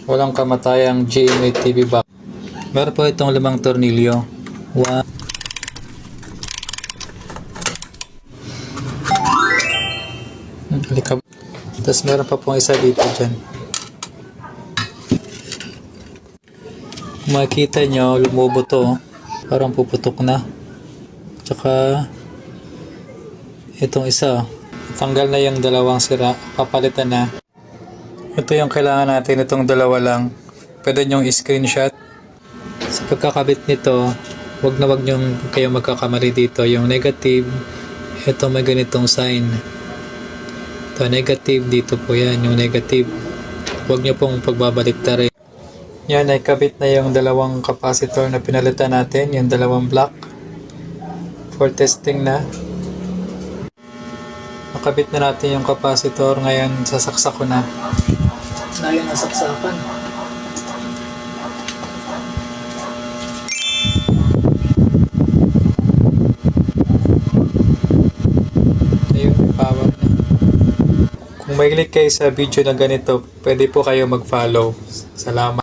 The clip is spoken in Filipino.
Walang kamatayang GMA TV box. Meron po itong 5 tornilyo. 1. Tapos meron pa pong isa dito dyan. Kung makikita nyo, lumubo to. Parang puputok na. Tsaka itong isa. Tanggal na yung dalawang sira. Papalitan na. Ito yung kailangan natin. Itong dalawa lang. Pwede nyong screenshot. Sa pagkakabit nito, wag nyong kayo magkakamali dito. Yung negative, ito may ganitong sign. Ito negative, dito po yan. Yung negative. Huwag nyo pong pagbabaliktad rin. Yan ay kabit na yung dalawang capacitor na pinalitan natin. Yung dalawang block. For testing na. Nakabit na natin yung capacitor. Ngayon, sasaksak ko na. Ngayon, nasaksakan. Ayun, power na. Kung may click kayo sa video na ganito, pwede po kayo mag-follow. Salamat.